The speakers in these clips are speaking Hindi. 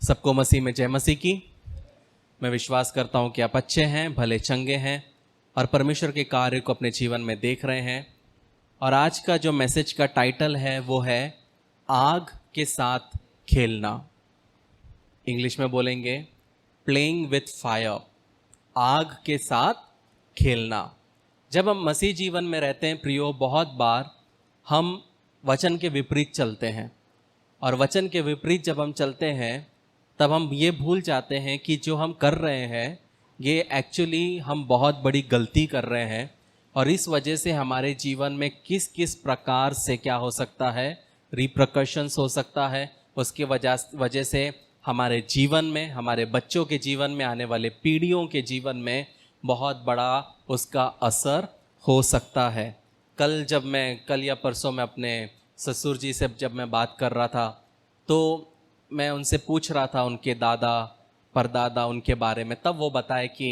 सबको मसीह में जय मसीह की। मैं विश्वास करता हूँ कि आप अच्छे हैं, भले चंगे हैं और परमेश्वर के कार्य को अपने जीवन में देख रहे हैं। और आज का जो मैसेज का टाइटल है वो है आग के साथ खेलना। इंग्लिश में बोलेंगे प्लेइंग विथ फायर, आग के साथ खेलना। जब हम मसीह जीवन में रहते हैं प्रियो, बहुत बार हम वचन के विपरीत चलते हैं और वचन के विपरीत जब हम चलते हैं तब हम ये भूल जाते हैं कि जो हम कर रहे हैं ये एक्चुअली हम बहुत बड़ी गलती कर रहे हैं और इस वजह से हमारे जीवन में किस किस प्रकार से क्या हो सकता है, रिप्रकशंस हो सकता है। उसके वजह से हमारे जीवन में, हमारे बच्चों के जीवन में, आने वाले पीढ़ियों के जीवन में बहुत बड़ा उसका असर हो सकता है। कल या परसों में अपने ससुर जी से जब मैं बात कर रहा था तो मैं उनसे पूछ रहा था उनके दादा परदादा उनके बारे में। तब वो बताए कि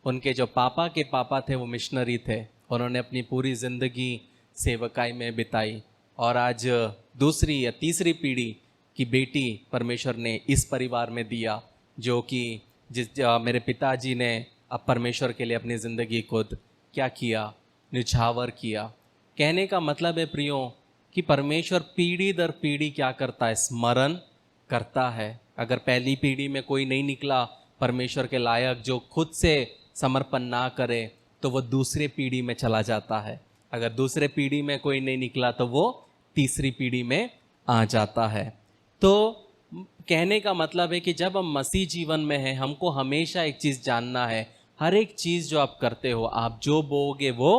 उनके जो पापा के पापा थे वो मिशनरी थे, उन्होंने अपनी पूरी ज़िंदगी सेवकाई में बिताई और आज दूसरी या तीसरी पीढ़ी की बेटी परमेश्वर ने इस परिवार में दिया, जो कि मेरे पिताजी ने अब परमेश्वर के लिए अपनी ज़िंदगी खुद क्या किया, निछावर किया। कहने का मतलब है प्रियो कि परमेश्वर पीढ़ी दर पीढ़ी क्या करता है, स्मरण करता है। अगर पहली पीढ़ी में कोई नहीं निकला परमेश्वर के लायक जो खुद से समर्पण ना करे तो वो दूसरे पीढ़ी में चला जाता है। अगर दूसरे पीढ़ी में कोई नहीं निकला तो वो तीसरी पीढ़ी में आ जाता है। तो कहने का मतलब है कि जब हम मसीह जीवन में हैं हमको हमेशा एक चीज़ जानना है, हर एक चीज़ जो आप करते हो, आप जो बोओगे वो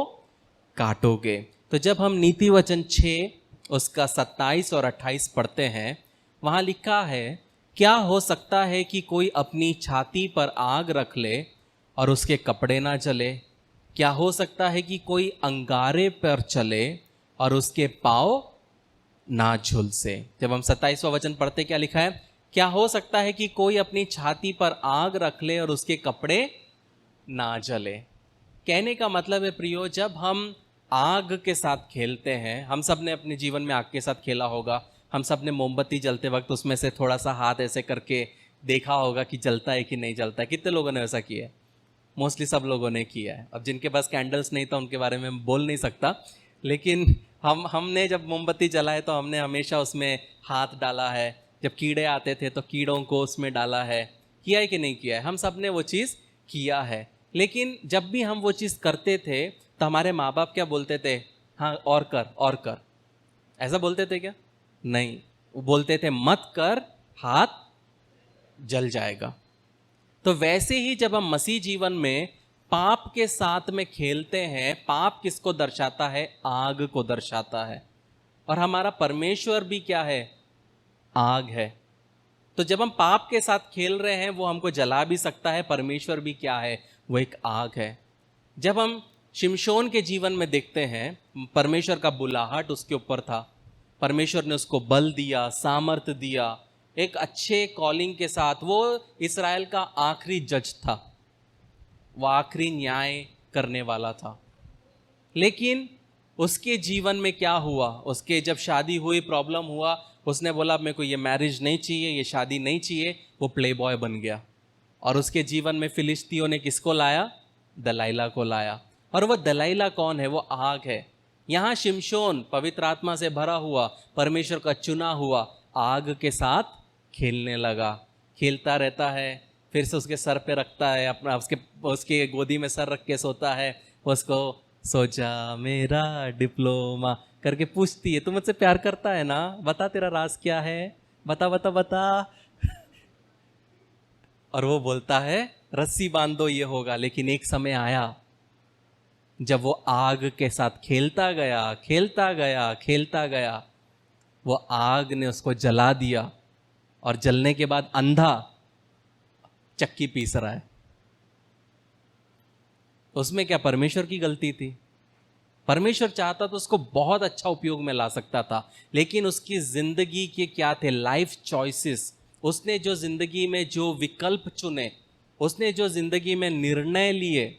काटोगे। तो जब हम नीति वचन 6 उसका 27 और 28 पढ़ते हैं, वहाँ लिखा है, क्या हो सकता है कि कोई अपनी छाती पर आग रख ले और उसके कपड़े ना जले? क्या हो सकता है कि कोई अंगारे पर चले और उसके पाँव ना झुलसे? जब हम 27वां वचन पढ़ते क्या लिखा है, क्या हो सकता है कि कोई अपनी छाती पर आग रख ले और उसके कपड़े ना जले? कहने का मतलब है प्रियो, जब हम आग के साथ खेलते हैं, हम सब ने अपने जीवन में आग के साथ खेला होगा। हम सब ने मोमबत्ती जलते वक्त उसमें से थोड़ा सा हाथ ऐसे करके देखा होगा कि जलता है कि नहीं जलता है। कितने लोगों ने ऐसा किया है? मोस्टली सब लोगों ने किया है। अब जिनके पास कैंडल्स नहीं था उनके बारे में बोल नहीं सकता, लेकिन हमने जब मोमबत्ती जलाए तो हमने हमेशा उसमें हाथ डाला है। जब कीड़े आते थे तो कीड़ों को उसमें डाला है। किया है कि नहीं किया है? हम सब ने वो चीज़ किया है। लेकिन जब भी हम वो चीज़ करते थे तो हमारे माँ बाप क्या बोलते थे? हाँ और कर। ऐसा बोलते थे क्या? नहीं, वो बोलते थे मत कर, हाथ जल जाएगा। तो वैसे ही जब हम मसीह जीवन में पाप के साथ में खेलते हैं, पाप किसको दर्शाता है? आग को दर्शाता है। और हमारा परमेश्वर भी क्या है? आग है। तो जब हम पाप के साथ खेल रहे हैं वो हमको जला भी सकता है। परमेश्वर भी क्या है? वो एक आग है। जब हम शिमशोन के जीवन में देखते हैं, परमेश्वर का बुलाहट उसके ऊपर था। परमेश्वर ने उसको बल दिया, सामर्थ दिया, एक अच्छे कॉलिंग के साथ। वो इस्राएल का आखिरी जज था, वो आखिरी न्याय करने वाला था। लेकिन उसके जीवन में क्या हुआ? उसके जब शादी हुई, प्रॉब्लम हुआ, उसने बोला मेरे को ये मैरिज नहीं चाहिए, ये शादी नहीं चाहिए। वो प्ले बॉय बन गया और उसके जीवन में फिलिस्तियों ने किसको लाया? दलाइला को लाया। और वो दलाइला कौन है? वो आग है। यहाँ शिमशोन पवित्र आत्मा से भरा हुआ, परमेश्वर का चुना हुआ, आग के साथ खेलने लगा। खेलता रहता है, फिर से उसके सर पे रखता है अपना, उसके गोदी में सर रख के सोता है। उसको सो जा मेरा डिप्लोमा करके पूछती है, तू मुझसे प्यार करता है ना? बता तेरा राज क्या है, बता बता बता। और वो बोलता है रस्सी बांध दो ये होगा। लेकिन एक समय आया जब वो आग के साथ खेलता गया, वो आग ने उसको जला दिया और जलने के बाद अंधा चक्की पीस रहा है। उसमें क्या परमेश्वर की गलती थी? परमेश्वर चाहता तो उसको बहुत अच्छा उपयोग में ला सकता था, लेकिन उसकी जिंदगी के क्या थे? Life choices. उसने जो जिंदगी में जो विकल्प चुने, उसने जो जिंदगी में निर्णय लिए,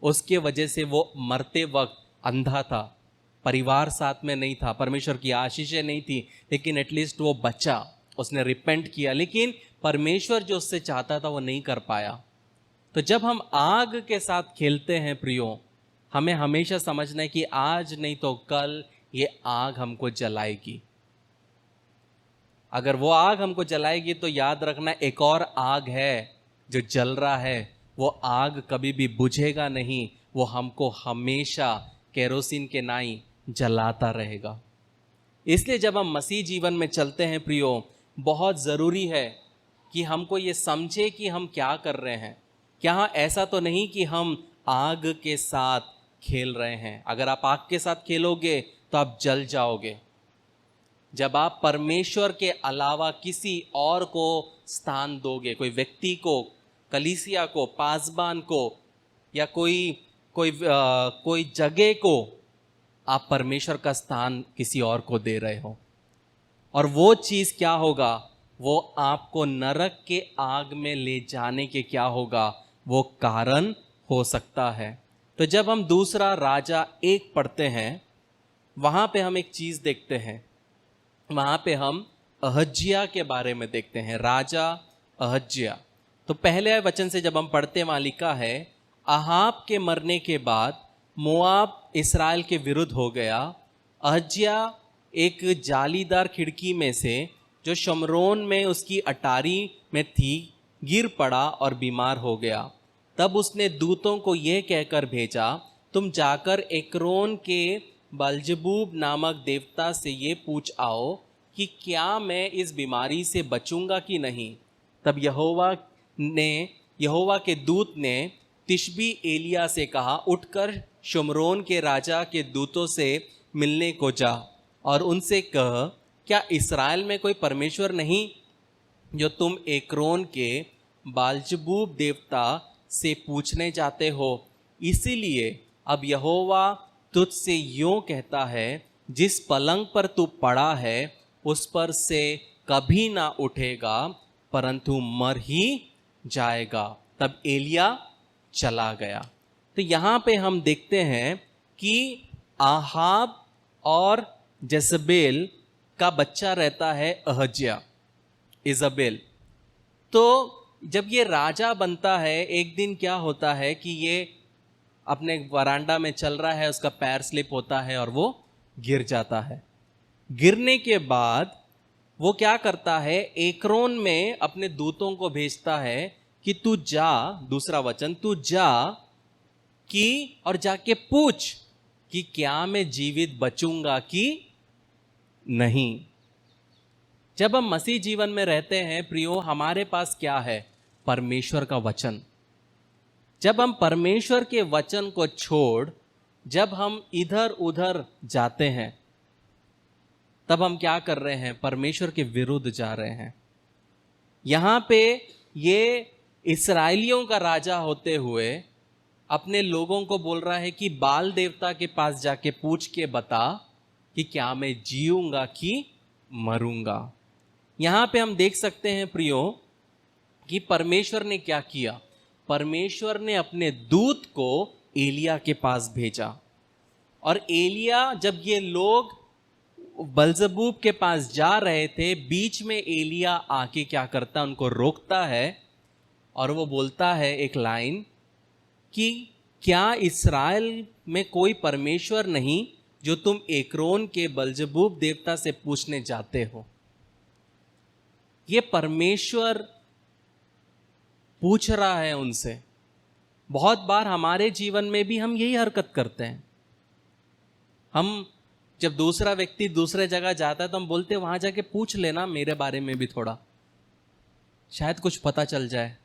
उसके वजह से वो मरते वक्त अंधा था। परिवार साथ में नहीं था, परमेश्वर की आशीषें नहीं थी, लेकिन एटलीस्ट वो बचा, उसने रिपेंट किया। लेकिन परमेश्वर जो उससे चाहता था वो नहीं कर पाया। तो जब हम आग के साथ खेलते हैं प्रियो, हमें हमेशा समझना है कि आज नहीं तो कल ये आग हमको जलाएगी। अगर वो आग हमको जलाएगी तो याद रखना एक और आग है जो जल रहा है, वो आग कभी भी बुझेगा नहीं, वो हमको हमेशा केरोसिन के नाई जलाता रहेगा। इसलिए जब हम मसीह जीवन में चलते हैं प्रियो, बहुत ज़रूरी है कि हमको ये समझे कि हम क्या कर रहे हैं। क्या ऐसा तो नहीं कि हम आग के साथ खेल रहे हैं। अगर आप आग के साथ खेलोगे तो आप जल जाओगे। जब आप परमेश्वर के अलावा किसी और को स्थान दोगे, कोई व्यक्ति को, कलीसिया को, पासबान को, या कोई जगह को, आप परमेश्वर का स्थान किसी और को दे रहे हो, और वो चीज़ क्या होगा, वो आपको नरक के आग में ले जाने के क्या होगा, वो कारण हो सकता है। तो जब हम दूसरा राजा 1 पढ़ते हैं, वहाँ पे हम एक चीज़ देखते हैं। वहाँ पे हम अहज्या के बारे में देखते हैं, राजा अहज्या। तो पहले वचन से जब हम पढ़ते हैं, वहाँ लिखा है, अहाब के मरने के बाद मोआब इसराइल के विरुद्ध हो गया। अहज्या एक जालीदार खिड़की में से जो शमरोन में उसकी अटारी में थी गिर पड़ा और बीमार हो गया। तब उसने दूतों को यह कहकर भेजा, तुम जाकर एक्रोन के बलजबूब नामक देवता से ये पूछ आओ कि क्या मैं इस बीमारी से बचूंगा कि नहीं। तब यहोवा के दूत ने तिशबी एलिया से कहा, उठकर शमरोन के राजा के दूतों से मिलने को जा और उनसे कह, क्या इस्राएल में कोई परमेश्वर नहीं जो तुम एक्रोन के बालजबूब देवता से पूछने जाते हो। इसीलिए अब यहोवा तुझसे यूं कहता है, जिस पलंग पर तू पड़ा है उस पर से कभी ना उठेगा, परंतु मर ही जाएगा। तब एलिया चला गया। तो यहाँ पे हम देखते हैं कि आहाब और जezebel का बच्चा रहता है अहज्या, इजबेल। तो जब ये राजा बनता है, एक दिन क्या होता है कि ये अपने वरांडा में चल रहा है, उसका पैर स्लिप होता है और वो गिर जाता है। गिरने के बाद वो क्या करता है, एक्रोन में अपने दूतों को भेजता है कि तू जा, दूसरा वचन, तू जा कि और जाके पूछ कि क्या मैं जीवित बचूंगा कि नहीं। जब हम मसीह जीवन में रहते हैं प्रियो, हमारे पास क्या है, परमेश्वर का वचन। जब हम परमेश्वर के वचन को छोड़ जब हम इधर उधर जाते हैं, तब हम क्या कर रहे हैं, परमेश्वर के विरुद्ध जा रहे हैं। यहां पे ये इस्राएलियों का राजा होते हुए अपने लोगों को बोल रहा है कि बाल देवता के पास जाके पूछ के बता कि क्या मैं जीऊंगा कि मरूंगा। यहां पे हम देख सकते हैं प्रियो कि परमेश्वर ने क्या किया। परमेश्वर ने अपने दूत को एलिया के पास भेजा, और एलिया, जब ये लोग बलजबूब के पास जा रहे थे, बीच में एलिया आके क्या करता, उनको रोकता है और वो बोलता है एक लाइन कि क्या इस्राएल में कोई परमेश्वर नहीं जो तुम एक्रोन के बलजबूब देवता से पूछने जाते हो। ये परमेश्वर पूछ रहा है उनसे। बहुत बार हमारे जीवन में भी हम यही हरकत करते हैं। हम जब दूसरा व्यक्ति दूसरे जगह जाता है तो हम बोलते हैं वहां जाके पूछ लेना मेरे बारे में भी थोड़ा, शायद कुछ पता चल जाए।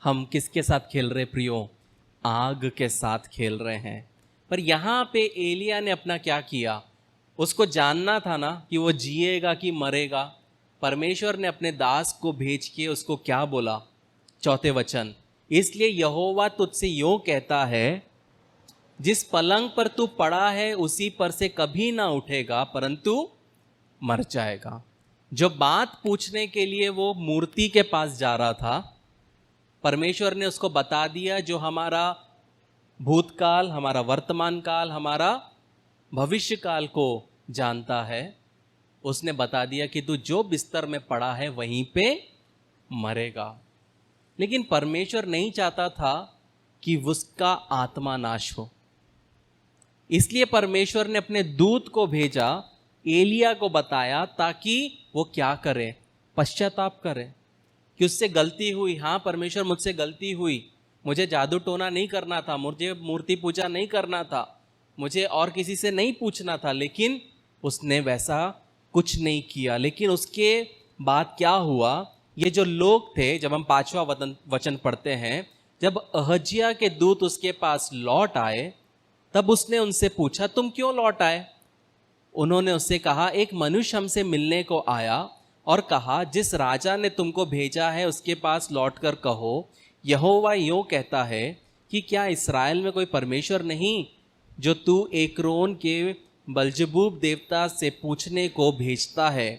हम किसके साथ खेल रहे प्रियो, आग के साथ खेल रहे हैं। पर यहां पे एलिया ने अपना क्या किया, उसको जानना था ना कि वो जिएगा कि मरेगा। परमेश्वर ने अपने दास को भेज के उसको क्या बोला, चौथे वचन, इसलिए यहोवा तुझसे यूं कहता है, जिस पलंग पर तू पड़ा है उसी पर से कभी ना उठेगा, परंतु मर जाएगा। जो बात पूछने के लिए वो मूर्ति के पास जा रहा था, परमेश्वर ने उसको बता दिया, जो हमारा भूतकाल, हमारा वर्तमान काल, हमारा भविष्य काल को जानता है, उसने बता दिया कि तू जो बिस्तर में पड़ा है वहीं पे मरेगा। लेकिन परमेश्वर नहीं चाहता था कि उसका आत्मा नाश हो, इसलिए परमेश्वर ने अपने दूत को भेजा, एलिया को बताया ताकि वो क्या करे, पश्चाताप करे कि उससे गलती हुई। हाँ परमेश्वर, मुझसे गलती हुई, मुझे जादू टोना नहीं करना था, मुझे मूर्ति पूजा नहीं करना था, मुझे और किसी से नहीं पूछना था, लेकिन उसने वैसा कुछ नहीं किया। लेकिन उसके बाद क्या हुआ, ये जो लोग थे, जब हम 5वां वचन पढ़ते हैं, जब अहज्याह के दूत उसके पास लौट आए तब उसने उनसे पूछा, तुम क्यों लौट आए? उन्होंने उससे कहा, एक मनुष्य हमसे मिलने को आया और कहा, जिस राजा ने तुमको भेजा है उसके पास लौटकर कहो, यहोवा यूं कहता है कि क्या इस्राएल में कोई परमेश्वर नहीं जो तू एक्रोन के बलजबूब देवता से पूछने को भेजता है?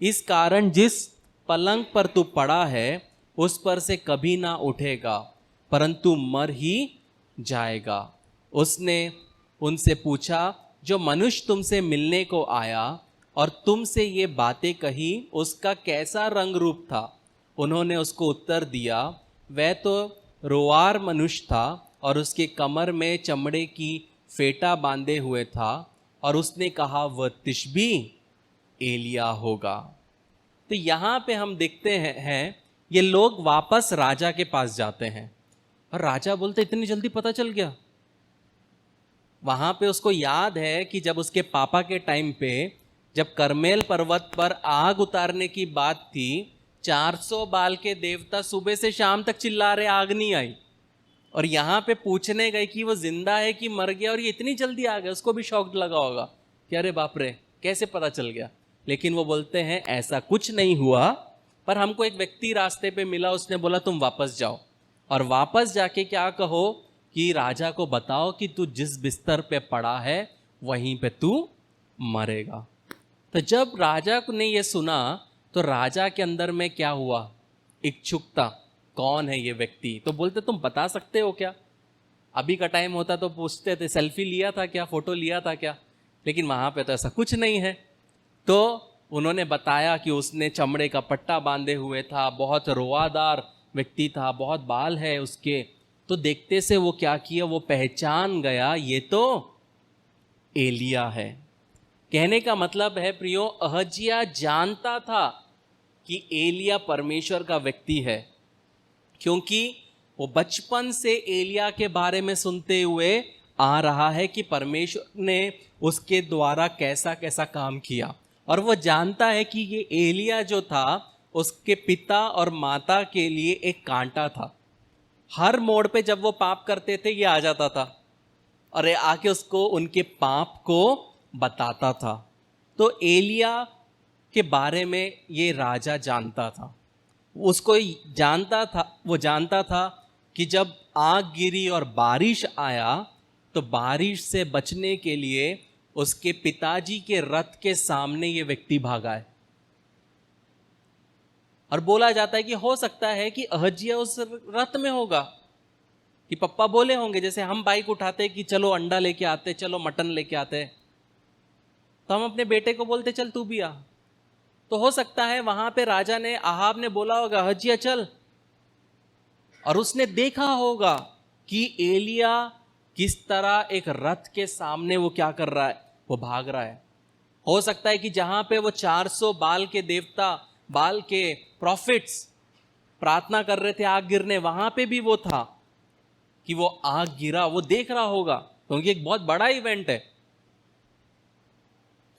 इस कारण जिस पलंग पर तू पड़ा है उस पर से कभी ना उठेगा, परंतु मर ही जाएगा। उसने उनसे पूछा, जो मनुष्य तुमसे मिलने को आया और तुमसे ये बातें कही, उसका कैसा रंग रूप था? उन्होंने उसको उत्तर दिया, वह तो रोआर मनुष्य था और उसके कमर में चमड़े की फेटा बांधे हुए था। और उसने कहा, वह तिशबी एलिया होगा। तो यहाँ पे हम देखते हैं ये लोग वापस राजा के पास जाते हैं और राजा बोलते, इतनी जल्दी पता चल गया? वहां पे उसको याद है कि जब उसके पापा के टाइम पे, जब करमेल पर्वत पर आग उतारने की बात थी, 400 बाल के देवता सुबह से शाम तक चिल्ला रहे, आग नहीं आई। और यहाँ पे पूछने गए कि वो जिंदा है कि मर गया, और ये इतनी जल्दी आ गया। उसको भी शॉक लगा होगा कि अरे बाप रे, कैसे पता चल गया? लेकिन वो बोलते हैं, ऐसा कुछ नहीं हुआ, पर हमको एक व्यक्ति रास्ते पे मिला, उसने बोला तुम वापस जाओ और वापस जाके क्या कहो कि राजा को बताओ कि तू जिस बिस्तर पे पड़ा है वहीं पे तू मरेगा। तो जब राजा ने ये सुना तो राजा के अंदर में क्या हुआ? इच्छुकता, कौन है ये व्यक्ति? तो बोलते, तुम बता सकते हो क्या? अभी का टाइम होता तो पूछते थे, सेल्फी लिया था क्या, फोटो लिया था क्या? लेकिन वहां पे तो ऐसा कुछ नहीं है। तो उन्होंने बताया कि उसने चमड़े का पट्टा बांधे हुए था, बहुत रोआदार व्यक्ति था, बहुत बाल है उसके। तो देखते से वो क्या किया, वो पहचान गया, ये तो एलिया है। कहने का मतलब है प्रियो, अहज्याह जानता था कि एलिया परमेश्वर का व्यक्ति है, क्योंकि वो बचपन से एलिया के बारे में सुनते हुए आ रहा है कि परमेश्वर ने उसके द्वारा कैसा कैसा काम किया। और वो जानता है कि ये एलिया जो था उसके पिता और माता के लिए एक कांटा था। हर मोड़ पे जब वो पाप करते थे ये आ जाता था और ये आके उसको उनके पाप को बताता था। तो एलिया के बारे में ये राजा जानता था, उसको वो जानता था कि जब आग गिरी और बारिश आया तो बारिश से बचने के लिए उसके पिताजी के रथ के सामने ये व्यक्ति भागा है। और बोला जाता है कि हो सकता है कि अहज्याह उस रथ में होगा, कि पप्पा बोले होंगे, जैसे हम बाइक उठाते कि चलो अंडा लेके आते, चलो मटन लेके आते, तो हम अपने बेटे को बोलते चल तू भी आ। तो हो सकता है वहां पे राजा ने, आहाब ने बोला होगा अहज्याह चल, और उसने देखा होगा कि एलिया किस तरह एक रथ के सामने वो क्या कर रहा है, वो भाग रहा है। हो सकता है कि जहां पे वो 400 बाल के देवता, बाल के प्रॉफिट्स प्रार्थना कर रहे थे आग गिरने, वहां पे भी वो था कि वो आग गिरा, वो देख रहा होगा, क्योंकि एक बहुत बड़ा इवेंट है।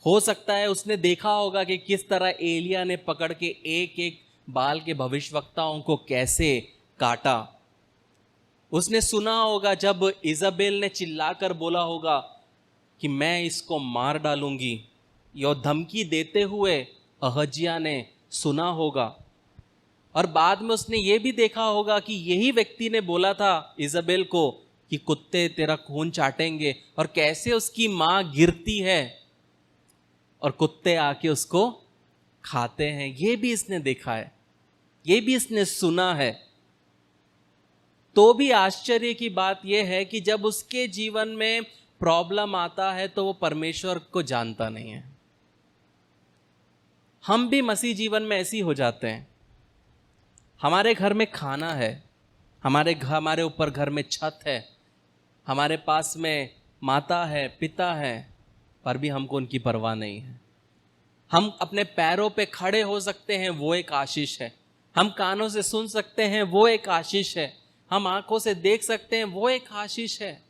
हो सकता है उसने देखा होगा कि किस तरह एलिया ने पकड़ के एक एक बाल के भविष्यवक्ताओं को कैसे काटा। उसने सुना होगा जब इजाबेल ने चिल्लाकर बोला होगा कि मैं इसको मार डालूंगी, यो धमकी देते हुए अहज्याह ने सुना होगा। और बाद में उसने ये भी देखा होगा कि यही व्यक्ति ने बोला था इजाबेल को कि कुत्ते तेरा खून चाटेंगे, और कैसे उसकी मां गिरती है और कुत्ते आके उसको खाते हैं। ये भी इसने देखा है, ये भी इसने सुना है। तो भी आश्चर्य की बात यह है कि जब उसके जीवन में प्रॉब्लम आता है तो वो परमेश्वर को जानता नहीं है। हम भी मसीह जीवन में ऐसे ही हो जाते हैं। हमारे घर में खाना है, हमारे ऊपर घर में छत है, हमारे पास में माता है, पिता है, पर भी हमको उनकी परवाह नहीं है। हम अपने पैरों पे खड़े हो सकते हैं, वो एक आशीष है। हम कानों से सुन सकते हैं, वो एक आशीष है। हम आंखों से देख सकते हैं, वो एक आशीष है।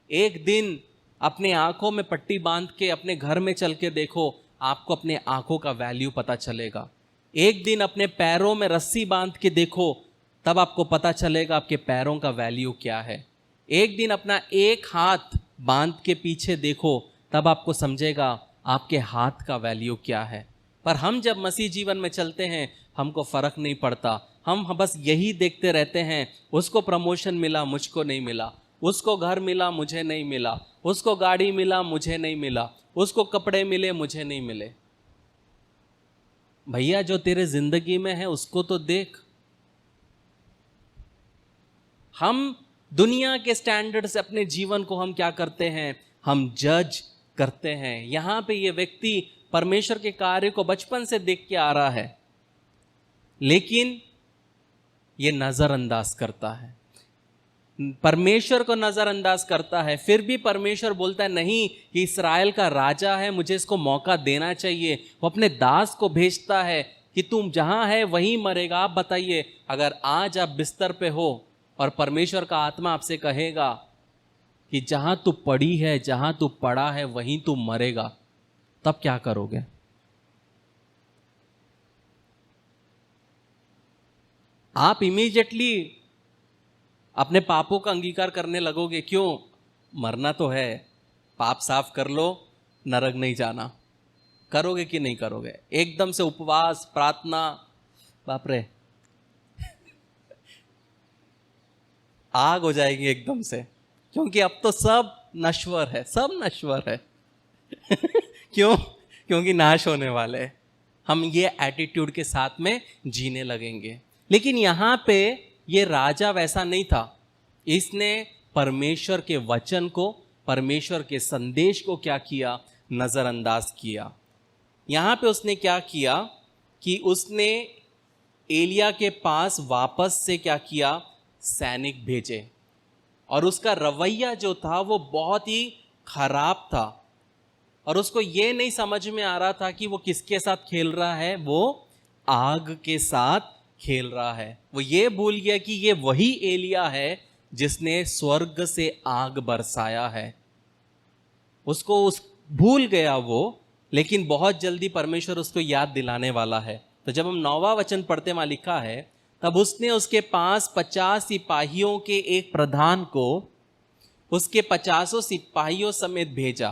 एक दिन अपने आंखों में पट्टी बांध के अपने घर में चल के देखो, आपको अपने आंखों का वैल्यू पता चलेगा। एक दिन अपने पैरों में रस्सी बांध के देखो, तब आपको पता चलेगा आपके पैरों का वैल्यू क्या है। एक दिन अपना एक हाथ बांध के पीछे देखो, तब आपको समझेगा आपके हाथ का वैल्यू क्या है। पर हम जब मसीह जीवन में चलते हैं, हमको फर्क नहीं पड़ता। हम बस यही देखते रहते हैं, उसको प्रमोशन मिला, मुझको नहीं मिला, उसको घर मिला, मुझे नहीं मिला, उसको गाड़ी मिला, मुझे नहीं मिला, उसको कपड़े मिले, मुझे नहीं मिले। भैया जो तेरे जिंदगी में है उसको तो देख। हम दुनिया के स्टैंडर्ड से अपने जीवन को हम क्या करते हैं, हम जज करते हैं। यहां पे ये व्यक्ति परमेश्वर के कार्य को बचपन से देख के आ रहा है, लेकिन ये नजरअंदाज करता है, परमेश्वर को नजरअंदाज करता है। फिर भी परमेश्वर बोलता है नहीं, ये इस्राएल का राजा है, मुझे इसको मौका देना चाहिए। वो अपने दास को भेजता है कि तुम जहां है वहीं मरेगा। आप बताइए, अगर आज आप बिस्तर पे हो और परमेश्वर का आत्मा आपसे कहेगा कि जहां तू पड़ी है, जहां तू पड़ा है, वहीं तू मरेगा, तब क्या करोगे? आप इमीडिएटली अपने पापों का अंगीकार करने लगोगे। क्यों? मरना तो है, पाप साफ कर लो, नरक नहीं जाना। करोगे कि नहीं करोगे? एकदम से उपवास, प्रार्थना, बाप रे, आग हो जाएगी एकदम से, क्योंकि अब तो सब नश्वर है, सब नश्वर है। क्यों? क्योंकि नाश होने वाले हैं। हम ये एटीट्यूड के साथ में जीने लगेंगे। लेकिन यहां पे ये राजा वैसा नहीं था। इसने परमेश्वर के वचन को, परमेश्वर के संदेश को क्या किया? नजरअंदाज किया। यहां पे उसने क्या किया कि उसने एलिया के पास वापस से क्या किया? सैनिक भेजे। और उसका रवैया जो था वो बहुत ही खराब था, और उसको ये नहीं समझ में आ रहा था कि वो किसके साथ खेल रहा है। वो आग के साथ खेल रहा है। वो ये भूल गया कि ये वही एलिया है जिसने स्वर्ग से आग बरसाया है। उसको भूल गया वो, लेकिन बहुत जल्दी परमेश्वर उसको याद दिलाने वाला है। तो जब हम 9वां वचन पढ़ते, वहां लिखा है, तब उसने उसके पास 50 सिपाहियों के एक प्रधान को उसके 50 सिपाहियों समेत भेजा।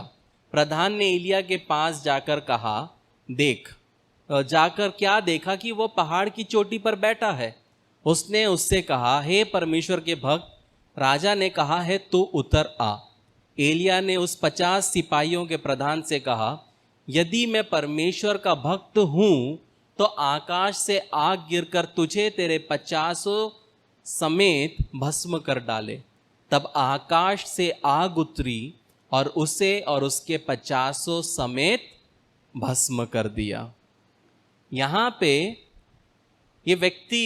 प्रधान ने एलिया के पास जाकर कहा, देख। जाकर क्या देखा कि वो पहाड़ की चोटी पर बैठा है। उसने उससे कहा, हे परमेश्वर के भक्त, राजा ने कहा है तू उतर आ। एलिया ने उस 50 सिपाहियों के प्रधान से कहा, यदि मैं परमेश्वर का भक्त हूं तो आकाश से आग गिरकर तुझे तेरे 50 समेत भस्म कर डाले। तब आकाश से आग उतरी और उसे और उसके 50 समेत भस्म कर दिया। यहां पे ये व्यक्ति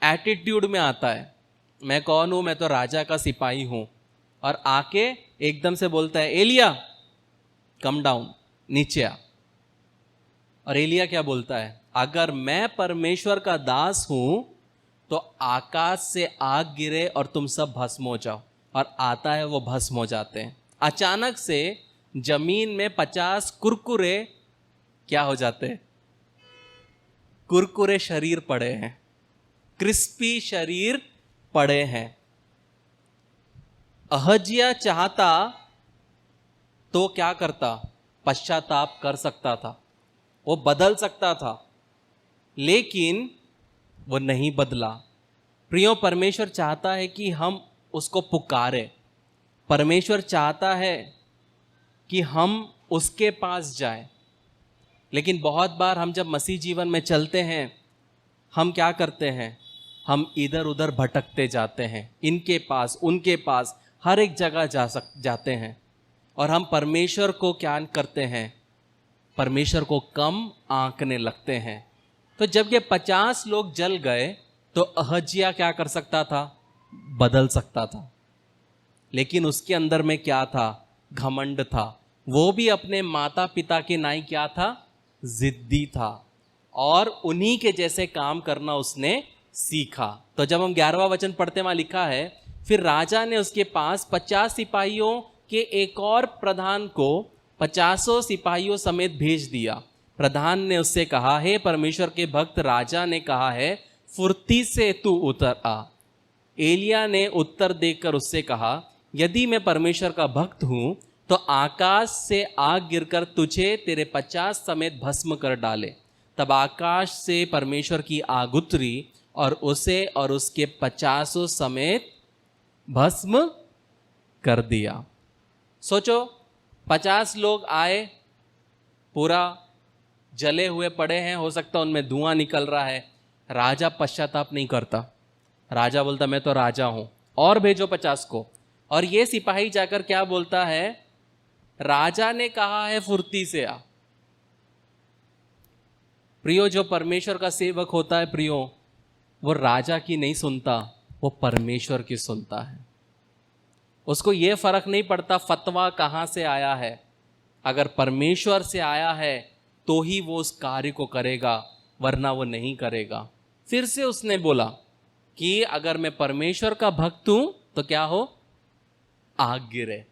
एटीट्यूड में आता है, मैं कौन हूं? मैं तो राजा का सिपाही हूं। और आके एकदम से बोलता है, एलिया कम डाउन, नीचे आ। और एलिया क्या बोलता है? अगर मैं परमेश्वर का दास हूं तो आकाश से आग गिरे और तुम सब भस्म हो जाओ। और आता है, वो भस्म हो जाते हैं। अचानक से जमीन में 50 कुरकुरे क्या हो जाते हैं? कुरकुरे शरीर पड़े हैं, क्रिस्पी शरीर पड़े हैं। अहज्या चाहता तो क्या करता? पश्चाताप कर सकता था, वो बदल सकता था, लेकिन वो नहीं बदला। प्रियो, परमेश्वर चाहता है कि हम उसको पुकारे। परमेश्वर चाहता है कि हम उसके पास जाएं। लेकिन बहुत बार हम जब मसीह जीवन में चलते हैं, हम क्या करते हैं? हम इधर उधर भटकते जाते हैं, इनके पास उनके पास, हर एक जगह जाते हैं। और हम परमेश्वर को क्या करते हैं? परमेश्वर को कम आंकने लगते हैं। तो जब ये 50 लोग जल गए तो अहज्या क्या कर सकता था? बदल सकता था। लेकिन उसके अंदर में क्या था? घमंड था। वो भी अपने माता पिता के नाई क्या था? जिद्दी था। और उन्हीं के जैसे काम करना उसने सीखा। तो जब हम 11वां वचन पढ़ते वहां लिखा है, फिर राजा ने उसके पास 50 सिपाहियों के एक और प्रधान को 50 सिपाहियों समेत भेज दिया। प्रधान ने उससे कहा, हे परमेश्वर के भक्त, राजा ने कहा है फुर्ती से तू उतर आ। एलिया ने उत्तर देकर उससे कहा, यदि मैं परमेश्वर का भक्त हूं तो आकाश से आग गिरकर तुझे तेरे 50 समेत भस्म कर डाले। तब आकाश से परमेश्वर की आग उतरी और उसे और उसके 50 समेत भस्म कर दिया। सोचो, 50 लोग आए, पूरा जले हुए पड़े हैं, हो सकता उनमें धुआं निकल रहा है। राजा पश्चाताप नहीं करता। राजा बोलता मैं तो राजा हूं, और भेजो 50 को। और ये सिपाही जाकर क्या बोलता है? राजा ने कहा है फुर्ती से आ। प्रियो, जो परमेश्वर का सेवक होता है प्रियो, वो राजा की नहीं सुनता, वो परमेश्वर की सुनता है। उसको ये फर्क नहीं पड़ता फतवा कहां से आया है। अगर परमेश्वर से आया है तो ही वो उस कार्य को करेगा, वरना वो नहीं करेगा। फिर से उसने बोला कि अगर मैं परमेश्वर का भक्त हूं तो क्या हो? आग गिरे।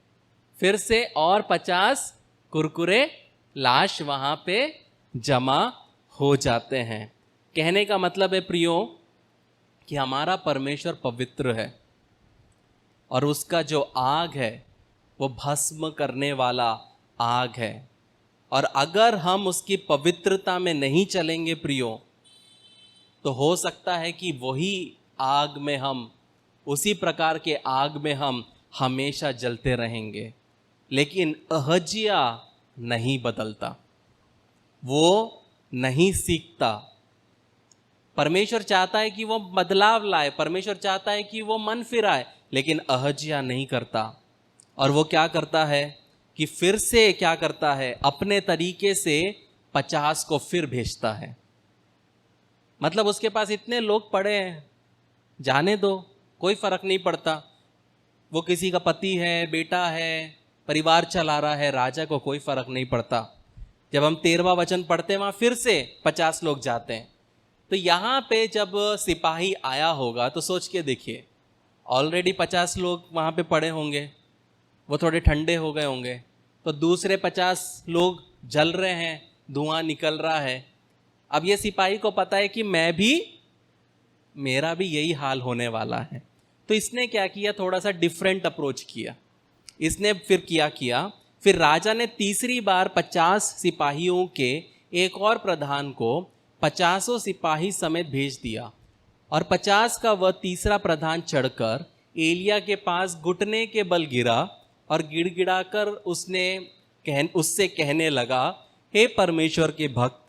फिर से और 50 कुरकुरे लाश वहां पे जमा हो जाते हैं। कहने का मतलब है प्रियो कि हमारा परमेश्वर पवित्र है और उसका जो आग है वो भस्म करने वाला आग है। और अगर हम उसकी पवित्रता में नहीं चलेंगे प्रियो, तो हो सकता है कि वही आग में हम, उसी प्रकार के आग में हम हमेशा जलते रहेंगे। लेकिन अहज्या नहीं बदलता, वो नहीं सीखता। परमेश्वर चाहता है कि वो बदलाव लाए, परमेश्वर चाहता है कि वो मन फिराए, लेकिन अहज्या नहीं करता। और वो क्या करता है कि फिर से क्या करता है? अपने तरीके से 50 को फिर भेजता है। मतलब उसके पास इतने लोग पड़े हैं, जाने दो, कोई फर्क नहीं पड़ता। वो किसी का पति है, बेटा है, परिवार चला रहा है, राजा को कोई फर्क नहीं पड़ता। जब हम 13वां वचन पढ़ते हैं वहां फिर से 50 लोग जाते हैं। तो यहां पे जब सिपाही आया होगा तो सोच के देखिए, ऑलरेडी 50 लोग वहां पे पड़े होंगे, वो थोड़े ठंडे हो गए होंगे। तो दूसरे 50 लोग जल रहे हैं, धुआं निकल रहा है। अब ये सिपाही को पता है कि मेरा भी यही हाल होने वाला है। तो इसने क्या किया? थोड़ा सा डिफरेंट अप्रोच किया। इसने फिर राजा ने तीसरी बार 50 सिपाहियों के एक और प्रधान को 50 सिपाही समेत भेज दिया। और 50 का वह तीसरा प्रधान चढ़कर एलिया के पास घुटने के बल गिरा और गिड़गिड़ाकर उससे कहने लगा, हे परमेश्वर के भक्त,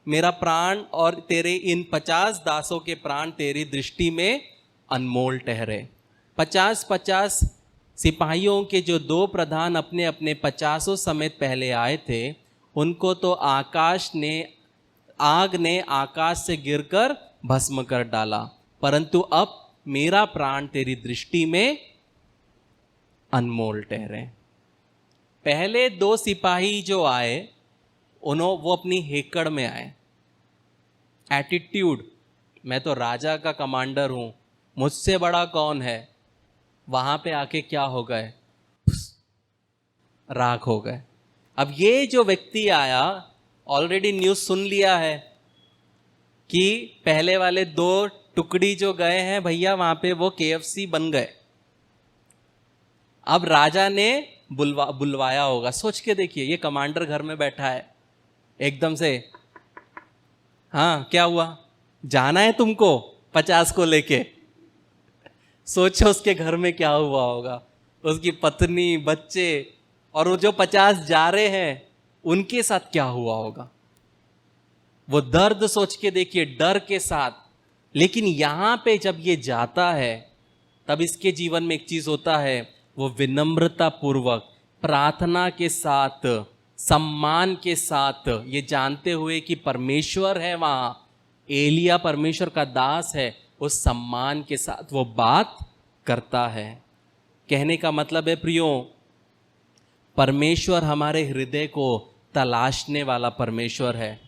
मेरा प्राण और तेरे इन 50 दासों के प्राण तेरी दृष्टि में अनमोल ठहरे। 50 सिपाहियों के जो 2 प्रधान अपने अपने 50 समेत पहले आए थे, उनको तो आग ने आकाश से गिरकर भस्म कर डाला, परंतु अब मेरा प्राण तेरी दृष्टि में अनमोल ठहरे। पहले 2 सिपाही जो आए, वो अपनी हेकड़ में आए, एटीट्यूड, मैं तो राजा का कमांडर हूं, मुझसे बड़ा कौन है। वहां पे आके क्या हो गए? राख हो गए। अब ये जो व्यक्ति आया, ऑलरेडी न्यूज़ सुन लिया है कि पहले वाले 2 टुकड़ी जो गए हैं भैया, वहां पे वो KFC बन गए। अब राजा ने बुलवाया होगा। सोच के देखिए, ये कमांडर घर में बैठा है, एकदम से हाँ क्या हुआ, जाना है तुमको 50 को लेके। सोचो उसके घर में क्या हुआ होगा, उसकी पत्नी, बच्चे, और वो जो 50 जा रहे हैं उनके साथ क्या हुआ होगा। वो दर्द सोच के देखिए, डर के साथ। लेकिन यहां पे जब ये जाता है, तब इसके जीवन में एक चीज होता है, वो विनम्रता पूर्वक प्रार्थना के साथ सम्मान के साथ, ये जानते हुए कि परमेश्वर है वहां, एलिया परमेश्वर का दास है, उस सम्मान के साथ वो बात करता है। कहने का मतलब है प्रियो, परमेश्वर हमारे हृदय को तलाशने वाला परमेश्वर है।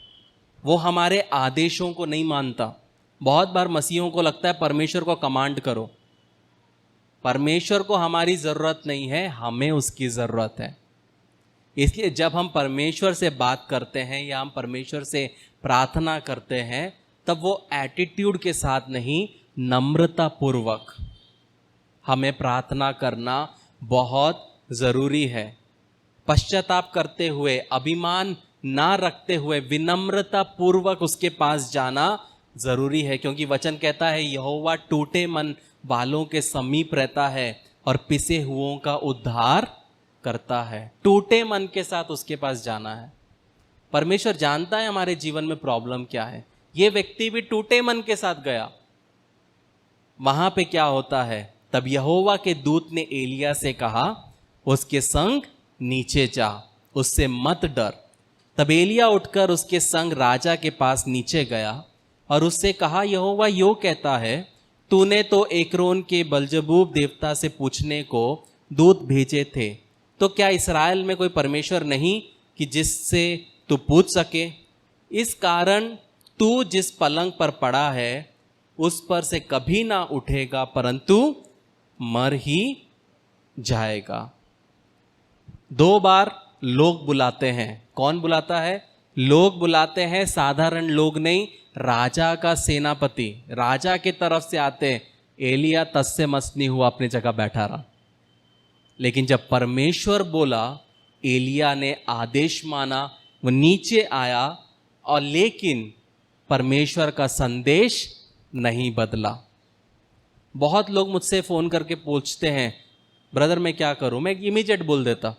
वो हमारे आदेशों को नहीं मानता। बहुत बार मसीहों को लगता है परमेश्वर को कमांड करो। परमेश्वर को हमारी ज़रूरत नहीं है, हमें उसकी ज़रूरत है। इसलिए जब हम परमेश्वर से बात करते हैं या हम परमेश्वर से प्रार्थना करते हैं, तब वो एटीट्यूड के साथ नहीं, नम्रता पूर्वक हमें प्रार्थना करना बहुत ज़रूरी है। पश्चाताप करते हुए, अभिमान ना रखते हुए, विनम्रता पूर्वक उसके पास जाना ज़रूरी है, क्योंकि वचन कहता है यहोवा टूटे मन वालों के समीप रहता है और पिसे हुओं का उद्धार करता है। टूटे मन के साथ उसके पास जाना है। परमेश्वर जानता है हमारे जीवन में प्रॉब्लम क्या है। ये व्यक्ति भी टूटे मन के साथ गया। वहां पे क्या होता है, तब यहोवा के दूत ने एलिया से कहा उसके संग नीचे जा, उससे मत डर। तब एलिया उठकर उसके संग राजा के पास नीचे गया और उससे कहा, यहोवा यो कहता है, तूने तो एक्रोन के बलजबूब देवता से पूछने को दूत भेजे थे, तो क्या इस्राएल में कोई परमेश्वर नहीं कि जिससे तू पूछ सके? इस कारण तू जिस पलंग पर पड़ा है उस पर से कभी ना उठेगा, परंतु मर ही जाएगा। 2 बार लोग बुलाते हैं। कौन बुलाता है? लोग बुलाते हैं, साधारण लोग नहीं, राजा का सेनापति, राजा की तरफ से आते हैं। एलिया तस से मस नहीं हुआ, अपनी जगह बैठा रहा। लेकिन जब परमेश्वर बोला, एलिया ने आदेश माना, वो नीचे आया, और लेकिन परमेश्वर का संदेश नहीं बदला। बहुत लोग मुझसे फ़ोन करके पूछते हैं, ब्रदर मैं क्या करूं? मैं इमीडिएट बोल देता।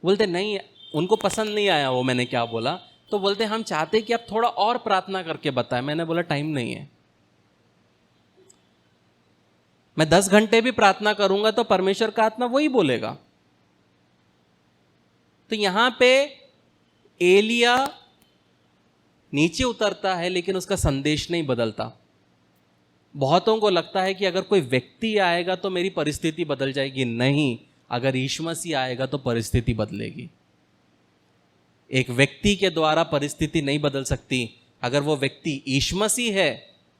बोलते नहीं, उनको पसंद नहीं आया वो मैंने क्या बोला, तो बोलते हम चाहते कि आप थोड़ा और प्रार्थना करके बताएं। मैंने बोला टाइम नहीं है। मैं 10 घंटे भी प्रार्थना करूंगा तो परमेश्वर का आत्मा वही बोलेगा। तो यहां पे एलिया नीचे उतरता है, लेकिन उसका संदेश नहीं बदलता। बहुतों को लगता है कि अगर कोई व्यक्ति आएगा तो मेरी परिस्थिति बदल जाएगी। नहीं, अगर यीशु मसीह आएगा तो परिस्थिति बदलेगी। एक व्यक्ति के द्वारा परिस्थिति नहीं बदल सकती। अगर वो व्यक्ति यीशु मसीह है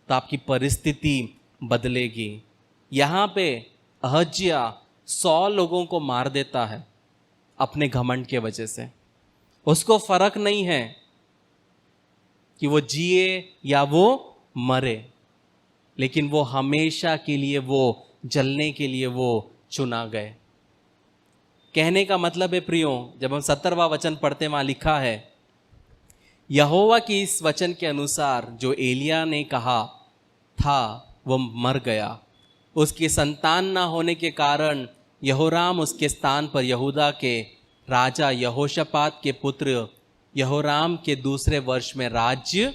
तो आपकी परिस्थिति बदलेगी। यहां पे अहज्या 100 लोगों को मार देता है अपने घमंड के वजह से। उसको फर्क नहीं है कि वो जिए या वो मरे, लेकिन वो हमेशा के लिए, वो जलने के लिए वो चुना गए। कहने का मतलब है प्रियो, जब हम 17वां वचन पढ़ते वहां लिखा है, यहोवा की इस वचन के अनुसार जो एलिया ने कहा था वो मर गया। उसकी संतान ना होने के कारण यहोराम उसके स्थान पर यहूदा के राजा यहोशापात के पुत्र यहोराम के दूसरे वर्ष में राज्य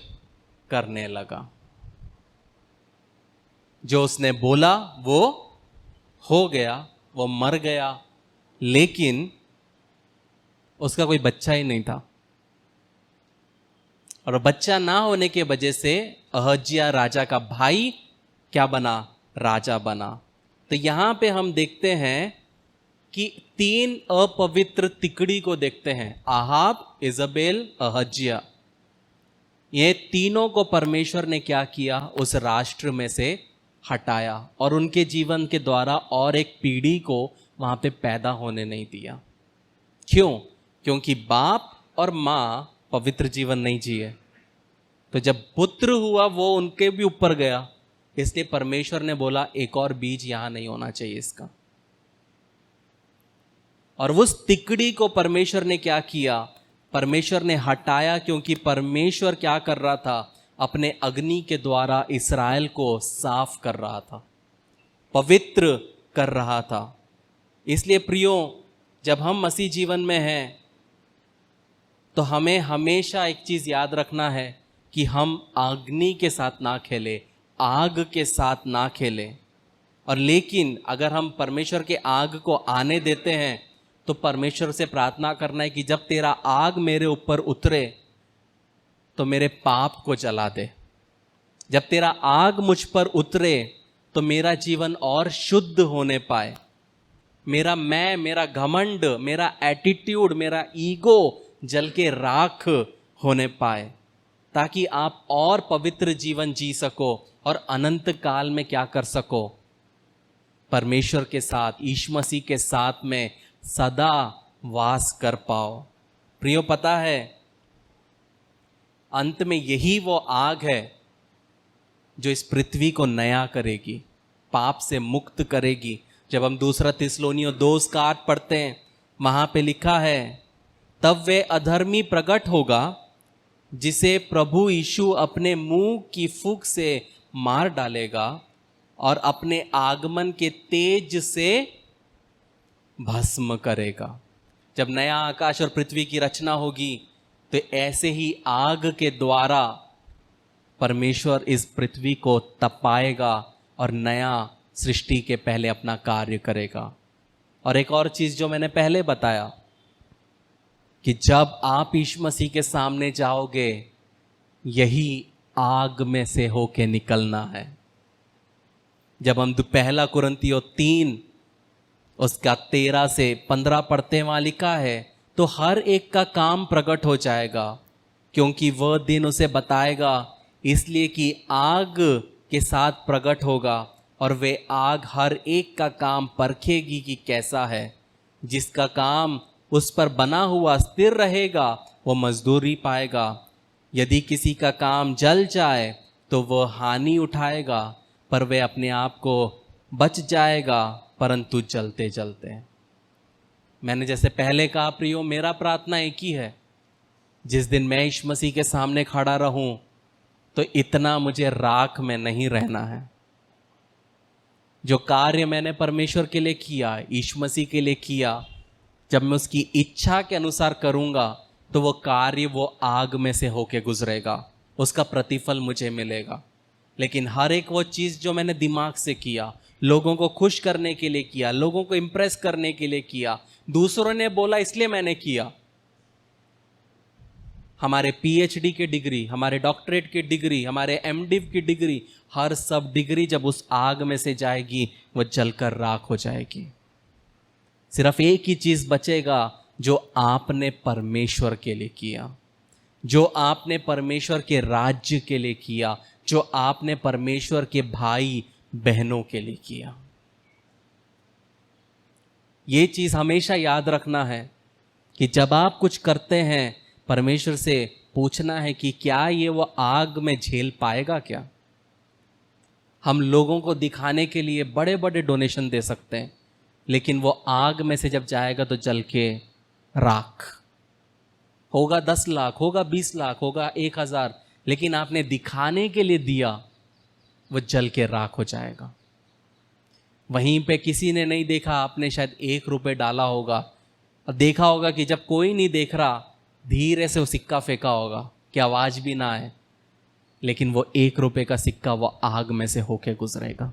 करने लगा। जो उसने बोला वो हो गया, वो मर गया, लेकिन उसका कोई बच्चा ही नहीं था। और बच्चा ना होने के वजह से अहज्या राजा का भाई क्या बना? राजा बना। तो यहां पे हम देखते हैं कि 3 अपवित्र तिकड़ी को देखते हैं, आहाब, इजबेल, अहज्या। ये तीनों को परमेश्वर ने क्या किया? उस राष्ट्र में से हटाया और उनके जीवन के द्वारा और एक पीढ़ी को वहां पे पैदा होने नहीं दिया। क्यों? क्योंकि बाप और माँ पवित्र जीवन नहीं जिए। तो जब पुत्र हुआ वो उनके भी ऊपर गया, इसलिए परमेश्वर ने बोला एक और बीज यहां नहीं होना चाहिए इसका। और उस तिकड़ी को परमेश्वर ने क्या किया? परमेश्वर ने हटाया, क्योंकि परमेश्वर क्या कर रहा था? अपने अग्नि के द्वारा इस्राएल को साफ कर रहा था, पवित्र कर रहा था। इसलिए प्रियो, जब हम मसीह जीवन में हैं तो हमें हमेशा एक चीज याद रखना है कि हम अग्नि के साथ ना खेलें, आग के साथ ना खेलें। और लेकिन अगर हम परमेश्वर के आग को आने देते हैं तो परमेश्वर से प्रार्थना करना है कि जब तेरा आग मेरे ऊपर उतरे तो मेरे पाप को जला दे। जब तेरा आग मुझ पर उतरे तो मेरा जीवन और शुद्ध होने पाए। मेरा घमंड, मेरा एटीट्यूड, मेरा ईगो जल के राख होने पाए, ताकि आप और पवित्र जीवन जी सको और अनंत काल में क्या कर सको, परमेश्वर के साथ, यीशु मसीह के साथ में सदा वास कर पाओ। प्रियो, पता है अंत में यही वो आग है जो इस पृथ्वी को नया करेगी, पाप से मुक्त करेगी। जब हम दूसरा थिस्सलुनीयों 2:8 पढ़ते हैं, वहां पे लिखा है, तब वे अधर्मी प्रकट होगा जिसे प्रभु यीशु अपने मुंह की फूंक से मार डालेगा और अपने आगमन के तेज से भस्म करेगा। जब नया आकाश और पृथ्वी की रचना होगी तो ऐसे ही आग के द्वारा परमेश्वर इस पृथ्वी को तपाएगा और नया सृष्टि के पहले अपना कार्य करेगा। और एक और चीज जो मैंने पहले बताया कि जब आप यीशु मसीह के सामने जाओगे, यही आग में से होके निकलना है। जब हम पहला कुरिन्थियों 3 उसका 13 से 15 पढ़ते, वहां लिखा है, तो हर एक का काम प्रकट हो जाएगा, क्योंकि वह दिन उसे बताएगा, इसलिए कि आग के साथ प्रकट होगा और वे आग हर एक का काम परखेगी कि कैसा है। जिसका काम उस पर बना हुआ स्थिर रहेगा वो मजदूरी पाएगा। यदि किसी का काम जल जाए तो वह हानि उठाएगा, पर वे अपने आप को बच जाएगा, परंतु जलते जलते। मैंने जैसे पहले कहा प्रियो, मेरा प्रार्थना एक ही है, जिस दिन मैं यीशु मसीह के सामने खड़ा रहूं तो इतना मुझे राख में नहीं रहना है। जो कार्य मैंने परमेश्वर के लिए किया, यीशु मसीह के लिए किया, जब मैं उसकी इच्छा के अनुसार करूंगा तो वो कार्य वो आग में से होके गुजरेगा, उसका प्रतिफल मुझे मिलेगा। लेकिन हर एक वो चीज़ जो मैंने दिमाग से किया, लोगों को खुश करने के लिए किया, लोगों को इंप्रेस करने के लिए किया, दूसरों ने बोला इसलिए मैंने किया, हमारे पीएचडी की डिग्री, हमारे डॉक्टरेट की डिग्री, हमारे एमडिव की डिग्री, हर सब डिग्री जब उस आग में से जाएगी वो जलकर राख हो जाएगी। सिर्फ एक ही चीज बचेगा, जो आपने परमेश्वर के लिए किया, जो आपने परमेश्वर के राज्य के लिए किया, जो आपने परमेश्वर के भाई बहनों के लिए किया। ये चीज हमेशा याद रखना है कि जब आप कुछ करते हैं, परमेश्वर से पूछना है कि क्या ये वो आग में झेल पाएगा क्या। हम लोगों को दिखाने के लिए बड़े बड़े डोनेशन दे सकते हैं, लेकिन वो आग में से जब जाएगा तो जल के राख होगा। 10 लाख होगा, 20 लाख होगा, 1000, लेकिन आपने दिखाने के लिए दिया, वो जल के राख हो जाएगा। वहीं पे किसी ने नहीं देखा, आपने शायद 1 रुपये डाला होगा और देखा होगा कि जब कोई नहीं देख रहा, धीरे से वो सिक्का फेंका होगा कि आवाज भी ना आए, लेकिन वो 1 रुपये का सिक्का वो आग में से होके गुजरेगा।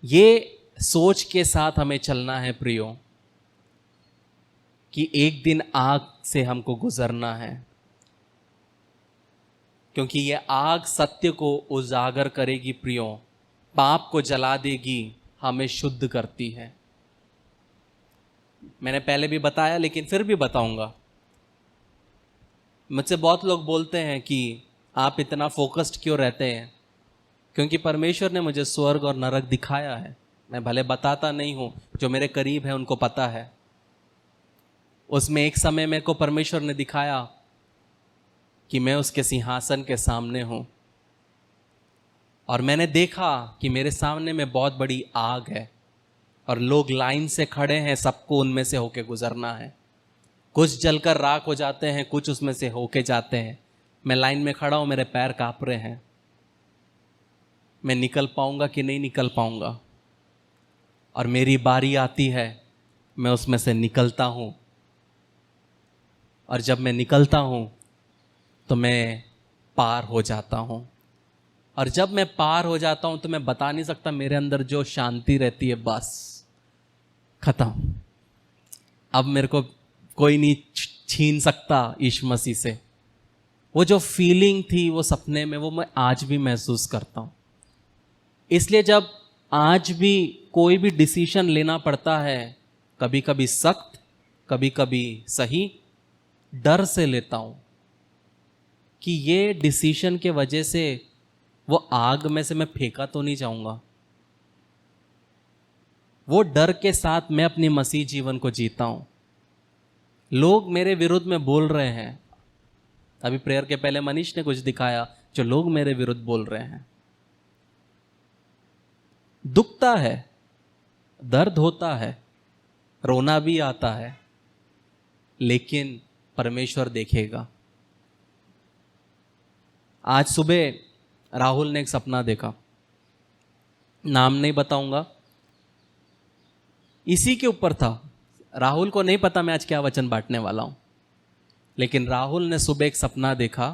ये सोच के साथ हमें चलना है प्रियो, कि एक दिन आग से हमको गुजरना है, क्योंकि ये आग सत्य को उजागर करेगी प्रियो, पाप को जला देगी, हमें शुद्ध करती है। मैंने पहले भी बताया, लेकिन फिर भी बताऊंगा। मुझसे बहुत लोग बोलते हैं कि आप इतना फोकस्ड क्यों रहते हैं, क्योंकि परमेश्वर ने मुझे स्वर्ग और नरक दिखाया है। मैं भले बताता नहीं हूं, जो मेरे करीब है उनको पता है। उसमें एक समय मेरे को परमेश्वर ने दिखाया कि मैं उसके सिंहासन के सामने हूं, और मैंने देखा कि मेरे सामने में बहुत बड़ी आग है और लोग लाइन से खड़े हैं, सबको उनमें से होके गुजरना है। कुछ जलकर राख हो जाते हैं, कुछ उसमें से होके जाते हैं। मैं लाइन में खड़ा हूं, मेरे पैर कांप रहे हैं, मैं निकल पाऊंगा कि नहीं निकल पाऊंगा। और मेरी बारी आती है, मैं उसमें से निकलता हूं, और जब मैं निकलता हूं तो मैं पार हो जाता हूं। और जब मैं पार हो जाता हूं तो मैं बता नहीं सकता, मेरे अंदर जो शांति रहती है, बस खत्म। अब मेरे को कोई नहीं छीन सकता यीशु मसीह से। वो जो फीलिंग थी वो सपने में, वो मैं आज भी महसूस करता हूँ। इसलिए जब आज भी कोई भी डिसीजन लेना पड़ता है, कभी कभी सख्त, कभी कभी सही, डर से लेता हूँ कि ये डिसीजन के वजह से वो आग में से मैं फेंका तो नहीं जाऊंगा। वो डर के साथ मैं अपनी मसीह जीवन को जीता हूं। लोग मेरे विरुद्ध में बोल रहे हैं, अभी प्रेयर के पहले मनीष ने कुछ दिखाया जो लोग मेरे विरुद्ध बोल रहे हैं। दुखता है, दर्द होता है, रोना भी आता है, लेकिन परमेश्वर देखेगा। आज सुबह राहुल ने एक सपना देखा, नाम नहीं बताऊंगा, इसी के ऊपर था। राहुल को नहीं पता मैं आज क्या वचन बांटने वाला हूं, लेकिन राहुल ने सुबह एक सपना देखा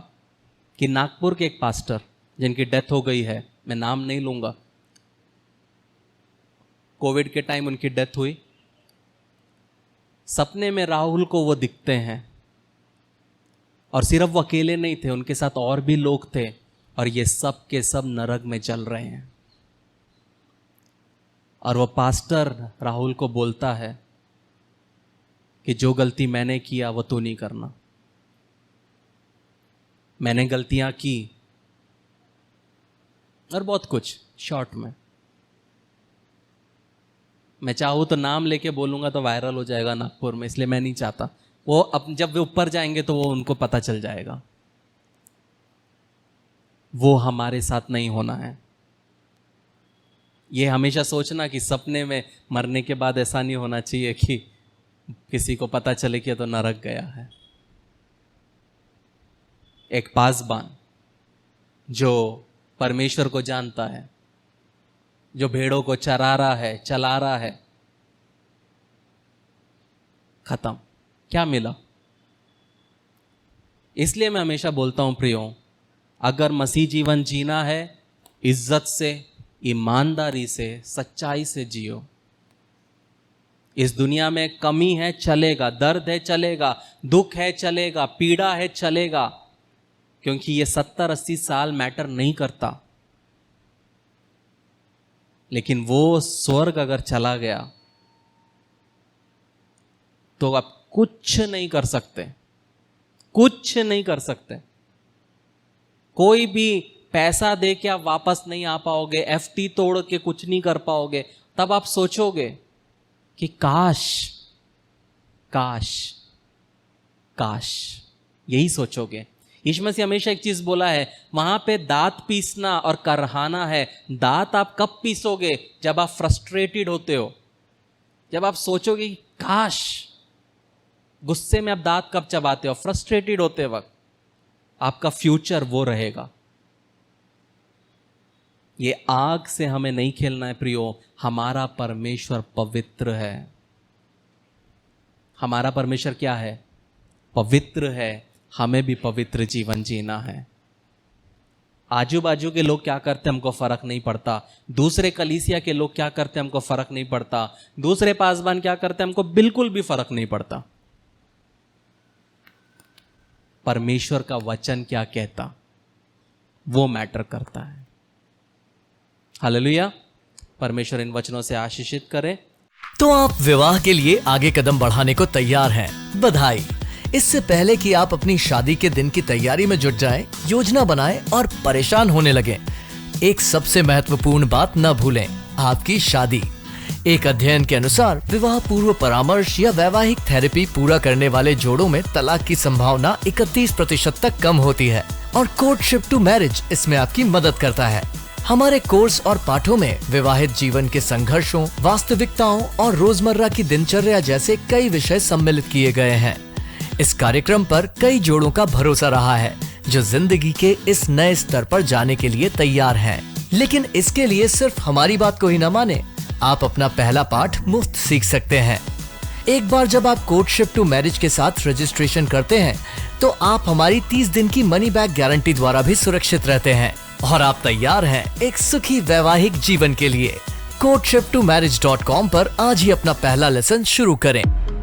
कि नागपुर के एक पास्टर जिनकी डेथ हो गई है, मैं नाम नहीं लूंगा, कोविड के टाइम उनकी डेथ हुई। सपने में राहुल को वो दिखते हैं, और सिर्फ वो अकेले नहीं थे, उनके साथ और भी लोग थे, और ये सब के सब नरक में जल रहे हैं। और वो पास्टर राहुल को बोलता है कि जो गलती मैंने किया वो तू नहीं करना। मैंने गलतियां की, और बहुत कुछ शॉर्ट में। मैं चाहूं तो नाम लेके बोलूंगा तो वायरल हो जाएगा नागपुर में, इसलिए मैं नहीं चाहता। वो अब जब वे ऊपर जाएंगे तो वो उनको पता चल जाएगा। वो हमारे साथ नहीं होना है। ये हमेशा सोचना कि सपने में मरने के बाद ऐसा नहीं होना चाहिए कि किसी को पता चले कि तो नरक गया है। एक पासबान जो परमेश्वर को जानता है, जो भेड़ों को चरा रहा है, चला रहा है, खत्म। क्या मिला? इसलिए मैं हमेशा बोलता हूं प्रियो, अगर मसीह जीवन जीना है, इज्जत से, ईमानदारी से, सच्चाई से जियो। इस दुनिया में कमी है, चलेगा, दर्द है, चलेगा, दुख है, चलेगा, पीड़ा है, चलेगा, क्योंकि ये 70-80 साल मैटर नहीं करता। लेकिन वो स्वर्ग अगर चला गया तो आप कुछ नहीं कर सकते, कुछ नहीं कर सकते। कोई भी पैसा दे के आप वापस नहीं आ पाओगे, एफटी तोड़ के कुछ नहीं कर पाओगे। तब आप सोचोगे कि काश काश काश, यही सोचोगे। यीशु मसीह हमेशा एक चीज बोला है, वहां पे दांत पीसना और करहाना है। दांत आप कब पीसोगे? जब आप फ्रस्ट्रेटेड होते हो, जब आप सोचोगे कि काश। गुस्से में आप दांत कब चबाते हो? फ्रस्ट्रेटेड होते वक्त। आपका फ्यूचर वो रहेगा। ये आग से हमें नहीं खेलना है प्रियो। हमारा परमेश्वर पवित्र है। हमारा परमेश्वर क्या है? पवित्र है। हमें भी पवित्र जीवन जीना है। आजू बाजू के लोग क्या करते हमको फर्क नहीं पड़ता। दूसरे कलीसिया के लोग क्या करते हमको फर्क नहीं पड़ता। दूसरे पासबान क्या करते हमको बिल्कुल भी फर्क नहीं पड़ता। परमेश्वर का वचन क्या कहता वो मैटर करता है। हालेलुया। परमेश्वर इन वचनों से आशीषित करे। तो आप विवाह के लिए आगे कदम बढ़ाने को तैयार हैं। बधाई। इससे पहले कि आप अपनी शादी के दिन की तैयारी में जुट जाएं, योजना बनाएं और परेशान होने लगें, एक सबसे महत्वपूर्ण बात न भूलें, आपकी शादी। एक अध्ययन के अनुसार विवाह पूर्व परामर्श या वैवाहिक थेरेपी पूरा करने वाले जोड़ों में तलाक की संभावना 31% तक कम होती है और कोर्टशिप टू मैरिज इसमें आपकी मदद करता है। हमारे कोर्स और पाठों में विवाहित जीवन के संघर्षों, वास्तविकताओं और रोजमर्रा की दिनचर्या जैसे कई विषय सम्मिलित किए गए हैं। इस कार्यक्रम पर कई जोड़ों का भरोसा रहा है जो जिंदगी के इस नए स्तर पर जाने के लिए तैयार हैं। लेकिन इसके लिए सिर्फ हमारी बात को ही न माने, आप अपना पहला पाठ मुफ्त सीख सकते हैं। एक बार जब आप कोर्टशिप टू मैरिज के साथ रजिस्ट्रेशन करते हैं तो आप हमारी 30 दिन की मनी बैक गारंटी द्वारा भी सुरक्षित रहते हैं और आप तैयार हैं एक सुखी वैवाहिक जीवन के लिए। courtship2marriage.com पर आज ही अपना पहला लेसन शुरू करें।